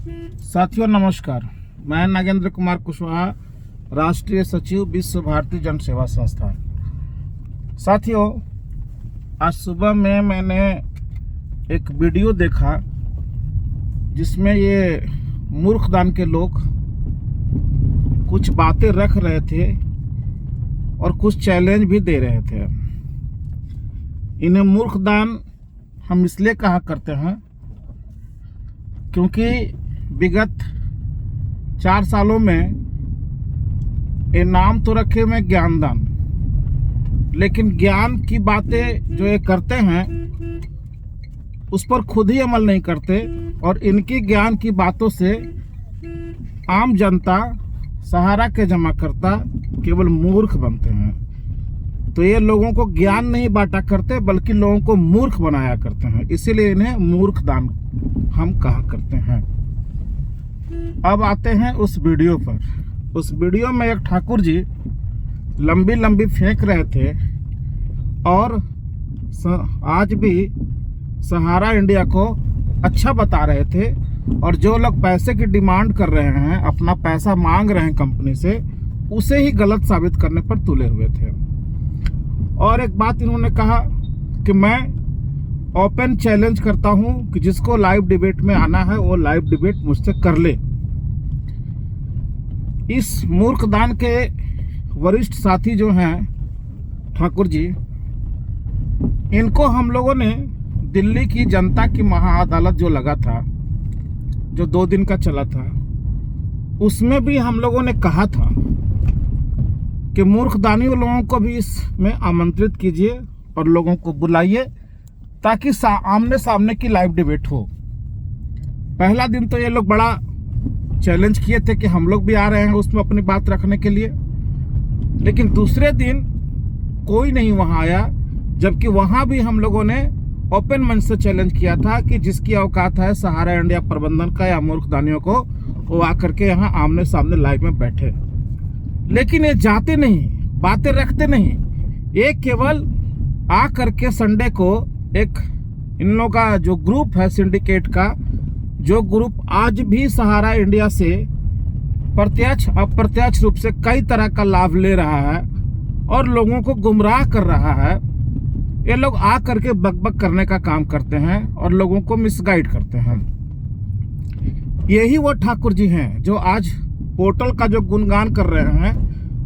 साथियों नमस्कार, मैं नागेंद्र कुमार कुशवाहा, राष्ट्रीय सचिव विश्व भारती जन सेवा संस्थान। साथियों, आज सुबह में मैंने एक वीडियो देखा जिसमें ये मूर्खदान के लोग कुछ बातें रख रहे थे और कुछ चैलेंज भी दे रहे थे। इन्हें मूर्खदान हम इसलिए कहा करते हैं क्योंकि विगत 4 सालों में ये नाम तो रखे हुए ज्ञानदान, लेकिन ज्ञान की बातें जो ये करते हैं उस पर खुद ही अमल नहीं करते और इनकी ज्ञान की बातों से आम जनता, सहारा के जमाकर्ता केवल मूर्ख बनते हैं। तो ये लोगों को ज्ञान नहीं बांटा करते बल्कि लोगों को मूर्ख बनाया करते हैं, इसीलिए इन्हें मूर्खदान हम कहा करते हैं। अब आते हैं उस वीडियो पर। उस वीडियो में एक ठाकुर जी लंबी लंबी फेंक रहे थे और आज भी सहारा इंडिया को अच्छा बता रहे थे, और जो लोग पैसे की डिमांड कर रहे हैं, अपना पैसा मांग रहे हैं कंपनी से, उसे ही गलत साबित करने पर तुले हुए थे। और एक बात इन्होंने कहा कि मैं ओपन चैलेंज करता हूं कि जिसको लाइव डिबेट में आना है वो लाइव डिबेट मुझसे कर ले। इस मूर्खदान के वरिष्ठ साथी जो हैं ठाकुर जी, इनको हम लोगों ने दिल्ली की जनता की महाअदालत जो लगा था, जो 2 दिन का चला था, उसमें भी हम लोगों ने कहा था कि मूर्खदानियों लोगों को भी इसमें आमंत्रित कीजिए और लोगों को बुलाइए ताकि आमने सामने की लाइव डिबेट हो। पहला दिन तो ये लोग बड़ा चैलेंज किए थे कि हम लोग भी आ रहे हैं उसमें अपनी बात रखने के लिए, लेकिन दूसरे दिन कोई नहीं वहां आया, जबकि वहां भी हम लोगों ने ओपन मंच से चैलेंज किया था कि जिसकी औकात है सहारा इंडिया प्रबंधन का या मूर्खदानियों को, वो आकर के यहाँ आमने सामने लाइव में बैठे। लेकिन ये जाते नहीं, बातें रखते नहीं, ये केवल आ करके संडे को एक इन लोगों का जो ग्रुप है सिंडिकेट का, जो ग्रुप आज भी सहारा इंडिया से प्रत्यक्ष अप्रत्यक्ष रूप से कई तरह का लाभ ले रहा है और लोगों को गुमराह कर रहा है, ये लोग आ करके बकबक करने का काम करते हैं और लोगों को मिसगाइड करते हैं। यही वो ठाकुर जी हैं जो आज पोर्टल का जो गुणगान कर रहे हैं,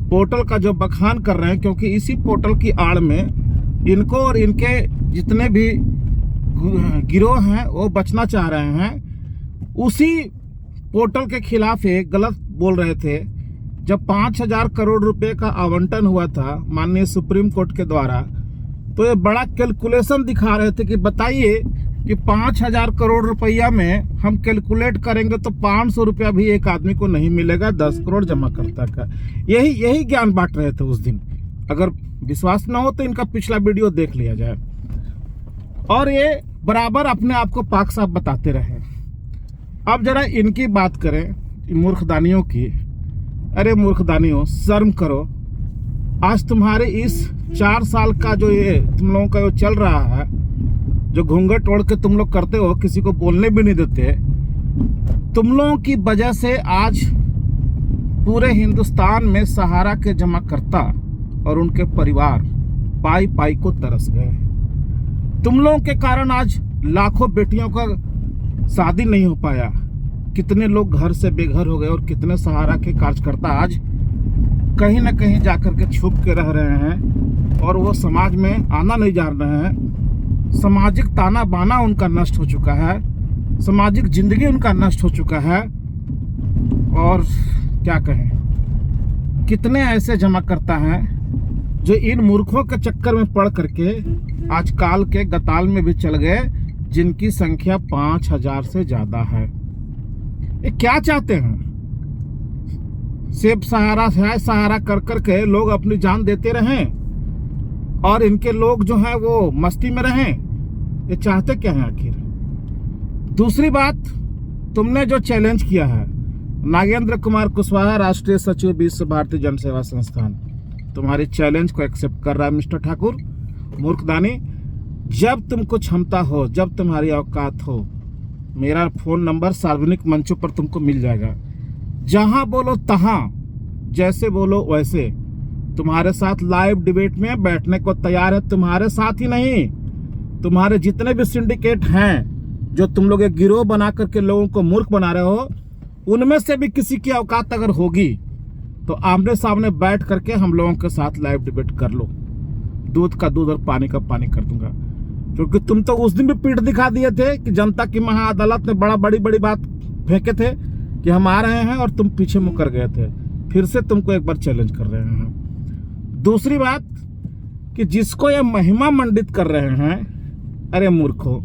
पोर्टल का जो बखान कर रहे हैं, क्योंकि इसी पोर्टल की आड़ में इनको और इनके जितने भी गिरोह हैं वो बचना चाह रहे हैं। उसी पोर्टल के खिलाफ एक गलत बोल रहे थे। जब 5,000 करोड़ रुपए का आवंटन हुआ था माननीय सुप्रीम कोर्ट के द्वारा, तो ये बड़ा कैलकुलेशन दिखा रहे थे कि बताइए कि 5,000 करोड़ रुपया में हम कैलकुलेट करेंगे तो 500 रुपया भी एक आदमी को नहीं मिलेगा 10 करोड़ जमाकर्ता का। यही ज्ञान बांट रहे थे उस दिन। अगर विश्वास ना हो तो इनका पिछला वीडियो देख लिया जाए। और ये बराबर अपने आप को पाक साफ बताते रहे। अब जरा इनकी बात करें, मूर्खदानियों की। अरे मूर्खदानियों, शर्म करो। आज तुम्हारे इस 4 साल का जो ये तुम लोगों का जो चल रहा है, जो घूंघट ओढ़ के तुम लोग करते हो, किसी को बोलने भी नहीं देते, तुम लोगों की वजह से आज पूरे हिंदुस्तान में सहारा के जमाकर्ता और उनके परिवार पाई पाई को तरस गए। तुम लोगों के कारण आज लाखों बेटियों का शादी नहीं हो पाया, कितने लोग घर से बेघर हो गए और कितने सहारा के कार्यकर्ता आज कहीं ना कहीं जाकर के छुप के रह रहे हैं और वो समाज में आना नहीं जान रहे हैं। सामाजिक ताना बाना उनका नष्ट हो चुका है, सामाजिक जिंदगी उनका नष्ट हो चुका है। और क्या कहें, कितने ऐसे जमाकर्ता हैं जो इन मूर्खों के चक्कर में पड़ करके आज काल के गताल में भी चल गए, जिनकी संख्या 5,000 से ज्यादा है। ये क्या चाहते हैं? सिर्फ सहारा है सहारा कर करके लोग अपनी जान देते रहें और इनके लोग जो हैं वो मस्ती में रहें। ये चाहते क्या हैं आखिर? दूसरी बात, तुमने जो चैलेंज किया है, नागेंद्र कुमार कुशवाहा, राष्ट्रीय सचिव विश्व भारती जन सेवा संस्थान, तुम्हारी चैलेंज को एक्सेप्ट कर रहा है मिस्टर ठाकुर मूर्खदानी। जब तुमको क्षमता हो, जब तुम्हारी औकात हो, मेरा फ़ोन नंबर सार्वजनिक मंचों पर तुमको मिल जाएगा। जहां बोलो तहां, जैसे बोलो वैसे, तुम्हारे साथ लाइव डिबेट में बैठने को तैयार है। तुम्हारे साथ ही नहीं, तुम्हारे जितने भी सिंडिकेट हैं जो तुम लोग एक गिरोह बना करके लोगों को मूर्ख बना रहे हो, उनमें से भी किसी की औकात अगर होगी तो आमने सामने बैठ करके हम लोगों के साथ लाइव डिबेट कर लो। दूध का दूध और पानी का पानी कर दूंगा। क्योंकि तुम तो उस दिन भी पीठ दिखा दिए थे कि जनता की महाअदालत ने बड़ी बड़ी बात फेंके थे कि हम आ रहे हैं, और तुम पीछे मुकर गए थे। फिर से तुमको एक बार चैलेंज कर रहे हैं। दूसरी बात कि जिसको ये महिमा मंडित कर रहे हैं, अरे मूर्खो,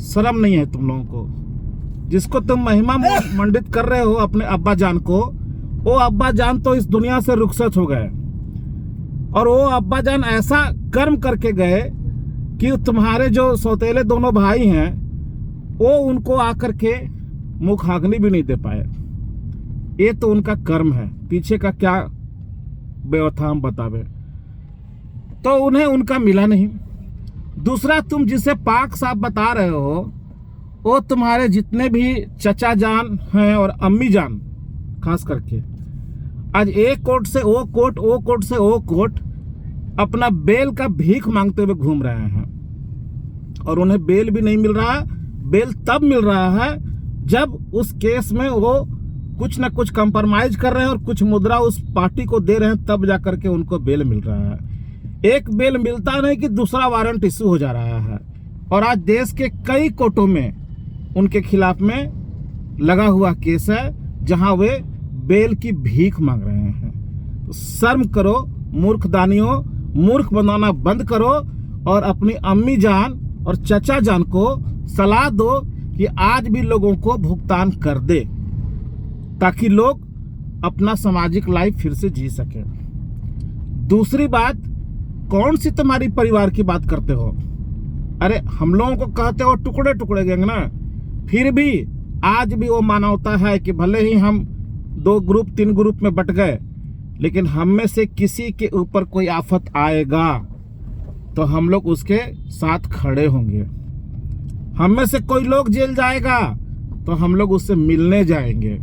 शर्म नहीं है तुम लोगों को? जिसको तुम महिमा मंडित कर रहे हो अपने अब्बा जान को, वो अब्बा जान तो इस दुनिया से रुखसत हो गए, और वो अब्बा जान ऐसा कर्म करके गए कि तुम्हारे जो सौतेले दोनों भाई हैं वो उनको आकर के मुखाग्नि भी नहीं दे पाए। ये तो उनका कर्म है, पीछे का क्या व्यवस्था हम बतावे। तो उन्हें उनका मिला नहीं। दूसरा, तुम जिसे पाक साफ बता रहे हो, वो तुम्हारे जितने भी चचा जान हैं और अम्मी जान खास करके, आज एक कोर्ट से वो कोर्ट, वो कोर्ट से वो कोर्ट अपना बेल का भीख मांगते हुए घूम रहे हैं, और उन्हें बेल भी नहीं मिल रहा। बेल तब मिल रहा है जब उस केस में वो कुछ ना कुछ कंप्रोमाइज कर रहे हैं और कुछ मुद्रा उस पार्टी को दे रहे हैं, तब जाकर के उनको बेल मिल रहा है। एक बेल मिलता नहीं कि दूसरा वारंट इशू हो जा रहा है, और आज देश के कई कोर्टों में उनके खिलाफ में लगा हुआ केस है जहां वे बेल की भीख मांग रहे हैं। तो शर्म करो मूर्ख दानियों, मूर्ख बनाना बंद करो, और अपनी अम्मी जान और चचा जान को सलाह दो कि आज भी लोगों को भुगतान कर दे, ताकि लोग अपना सामाजिक लाइफ फिर से जी सके। दूसरी बात, कौन सी तुम्हारी परिवार की बात करते हो? अरे हम लोगों को कहते हो टुकड़े टुकड़े गैंग ना, फिर भी आज भी वो मानवता है कि भले ही हम 2 ग्रुप 3 ग्रुप में बट गए, लेकिन हम में से किसी के ऊपर कोई आफत आएगा तो हम लोग उसके साथ खड़े होंगे। हम में से कोई लोग जेल जाएगा तो हम लोग उससे मिलने जाएंगे।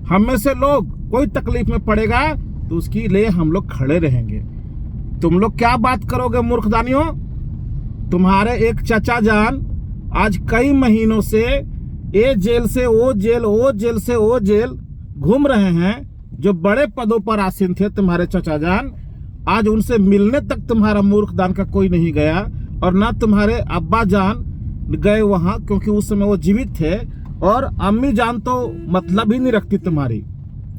हम में से लोग कोई तकलीफ में पड़ेगा तो उसके लिए हम लोग खड़े रहेंगे। तुम लोग क्या बात करोगे मूर्खदानियों? तुम्हारे एक चचा जान आज कई महीनों से ये जेल से वो जेल, वो जेल से वो जेल घूम रहे हैं। जो बड़े पदों पर आसीन थे तुम्हारे चचा जान, आज उनसे मिलने तक तुम्हारा मूर्खदान का कोई नहीं गया, और ना तुम्हारे अब्बा जान गए वहां, क्योंकि उस समय वो जीवित थे, और अम्मी जान तो मतलब ही नहीं रखती तुम्हारी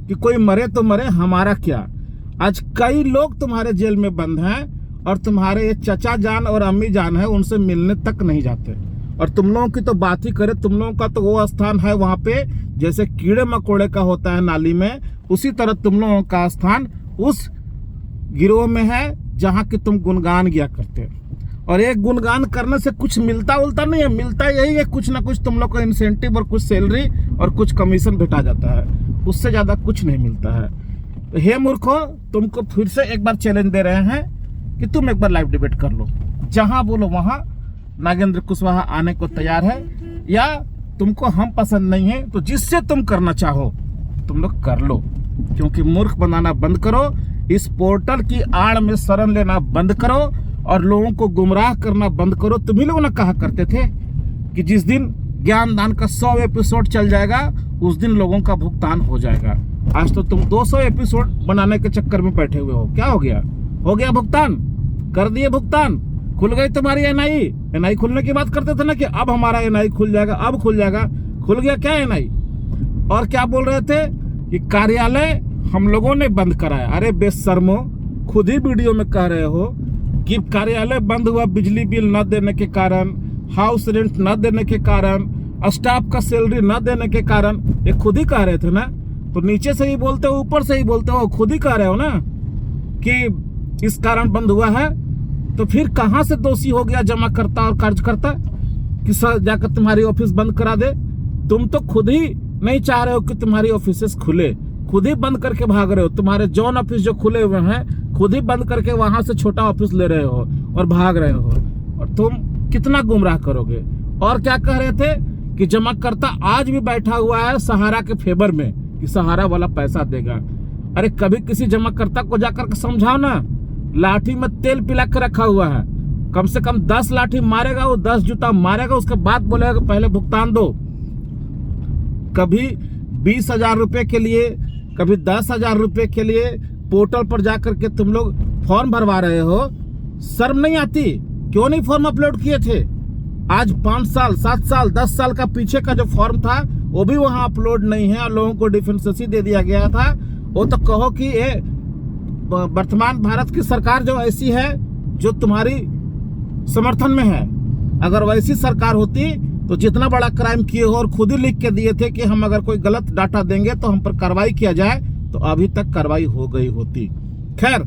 कि कोई मरे तो मरे, हमारा क्या। आज कई लोग तुम्हारे जेल में बंद हैं, और तुम्हारे ये चचा जान और अम्मी जान है उनसे मिलने तक नहीं जाते। और तुम लोगों की तो बात ही करें, तुम लोगों का तो वो स्थान है वहां पे जैसे कीड़े मकोड़े का होता है नाली में, उसी तरह तुम लोगों का स्थान उस गिरोह में है जहां कि तुम गुणगान किया करते। और एक गुणगान करने से कुछ मिलता उलता नहीं है, मिलता यही है कुछ ना कुछ तुम लोग को इंसेंटिव और कुछ सैलरी और कुछ कमीशन भेटा जाता है, उससे ज्यादा कुछ नहीं मिलता है। तो हे मूर्खो, तुमको फिर से एक बार चैलेंज दे रहे हैं कि तुम एक बार लाइव डिबेट कर लो। जहां बोलो वहां नागेंद्र कुशवाहा आने को तैयार है, या तुमको हम पसंद नहीं है तो जिससे तुम करना चाहो तुम लोग कर लो। क्योंकि मूर्ख बनाना बंद करो, इस पोर्टल की आड़ में शरण लेना बंद करो, और लोगों को गुमराह करना बंद करो। तुम ही लोग ना कहा करते थे कि जिस दिन ज्ञान दान का 100 एपिसोड चल जाएगा उस दिन लोगों का भुगतान हो जाएगा। आज तो तुम 200 एपिसोड बनाने के चक्कर में बैठे हुए हो। क्या हो गया? हो गया भुगतान, कर दिए भुगतान, खुल गई तुम्हारी एनआई खुलने की बात करते थे ना कि अब हमारा एनआई खुल जाएगा, अब खुल जाएगा। खुल गया क्या एनआई? और क्या बोल रहे थे कि कार्यालय हम लोगों ने बंद कराया। अरे बेशर्मो, खुद ही वीडियो में कह रहे हो कि कार्यालय बंद हुआ बिजली बिल न देने के कारण, हाउस रेंट न देने के कारण, स्टाफ का सैलरी न देने के कारण। ये खुद ही कह रहे थे ना, तो नीचे से ही बोलते हो ऊपर से ही बोलते हो, खुद ही कह रहे हो ना कि इस कारण बंद हुआ है। तो फिर कहां से दोषी हो गया जमा करता और कार्यकर्ता कि जाकर तुम्हारी ऑफिस बंद करा दे? तुम तो खुद ही नहीं चाह रहे हो कि तुम्हारी ऑफिसेस खुले, खुद ही बंद करके भाग रहे हो। तुम्हारे जॉन ऑफिस जो खुले हुए हैं खुद ही बंद करके वहां से छोटा ऑफिस ले रहे हो और भाग रहे हो। और तुम कितना गुमराह करोगे? और क्या कह रहे थे कि जमाकर्ता आज भी बैठा हुआ है सहारा के फेवर में कि सहारा वाला पैसा देगा। अरे कभी किसी जमाकर्ता को जाकर के समझाओ ना, लाठी में तेल पिला के रखा हुआ है, कम से कम 10 लाठी मारेगा, वो 10 जूता मारेगा, उसके बाद बोलेगा कि पहले भुगतान दो। कभी 20,000 रुपए के लिए, कभी 10,000 रुपए के लिए पोर्टल पर जाकर के तुम लोग फॉर्म भरवा रहे हो, शर्म नहीं आती? क्यों नहीं फॉर्म अपलोड किए थे? आज 5 साल 7 साल 10 साल का पीछे का जो फॉर्म था वो भी वहां अपलोड नहीं है और लोगों को डिफेंसेसी दे दिया गया था। वो तो कहो कि ये वर्तमान भारत की सरकार जो ऐसी है जो तुम्हारी समर्थन में है, अगर वैसी सरकार होती तो जितना बड़ा क्राइम किए हो और खुद ही लिख के दिए थे कि हम अगर कोई गलत डाटा देंगे तो हम पर कार्रवाई किया जाए, तो अभी तक कार्रवाई हो गई होती। खैर,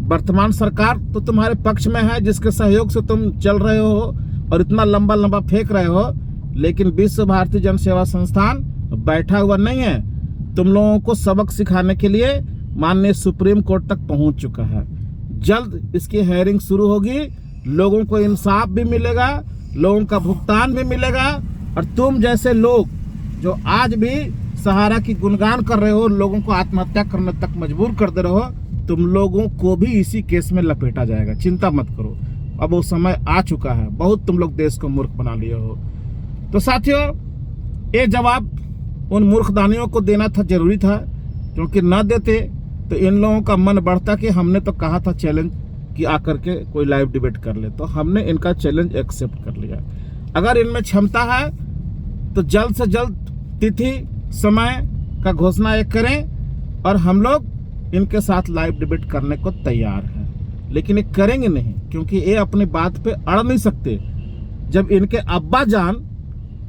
वर्तमान सरकार तो तुम्हारे पक्ष में है, जिसके सहयोग से तुम चल रहे हो और इतना लंबा लंबा फेंक रहे हो, लेकिन विश्व भारती जन सेवा संस्थान बैठा हुआ नहीं है। तुम लोगों को सबक सिखाने के लिए माननीय सुप्रीम कोर्ट तक पहुंच चुका है। जल्द इसकी हेयरिंग शुरू होगी, लोगों को इंसाफ भी मिलेगा, लोगों का भुगतान भी मिलेगा, और तुम जैसे लोग जो आज भी सहारा की गुणगान कर रहे हो, लोगों को आत्महत्या करने तक मजबूर कर दे रहे हो, तुम लोगों को भी इसी केस में लपेटा जाएगा। चिंता मत करो, अब वो समय आ चुका है। बहुत तुम लोग देश को मूर्ख बना लिए हो। तो साथियों, ये जवाब उन मूर्खदानियों को देना था, जरूरी था, क्योंकि न देते तो इन लोगों का मन बढ़ता कि हमने तो कहा था चैलेंज कि आकर के कोई लाइव डिबेट कर ले, तो हमने इनका चैलेंज एक्सेप्ट कर लिया। अगर इनमें क्षमता है तो जल्द से जल्द तिथि समय का घोषणा एक करें और हम लोग इनके साथ लाइव डिबेट करने को तैयार हैं। लेकिन ये करेंगे नहीं, क्योंकि ये अपनी बात पे अड़ नहीं सकते। जब इनके अब्बा जान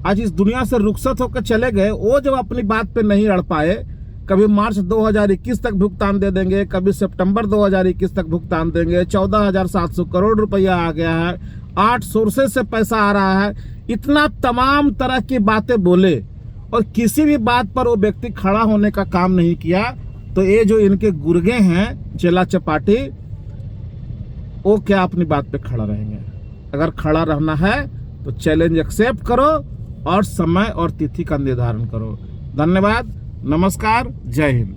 आज इस दुनिया से रुखसत होकर चले गए, वो जब अपनी बात पे नहीं अड़ पाए, कभी मार्च 2021 तक भुगतान दे देंगे, कभी सितंबर 2021 तक भुगतान देंगे, 14,700 करोड़ रुपया आ गया है, 8 सोर्सेज से पैसा आ रहा है, इतना तमाम तरह की बातें बोले और किसी भी बात पर वो व्यक्ति खड़ा होने का काम नहीं किया, तो ये जो इनके गुर्गे हैं चेला चपाटी, वो क्या अपनी बात पे खड़ा रहेंगे? अगर खड़ा रहना है तो चैलेंज एक्सेप्ट करो और समय और तिथि का निर्धारण करो। धन्यवाद, नमस्कार, जय हिंद।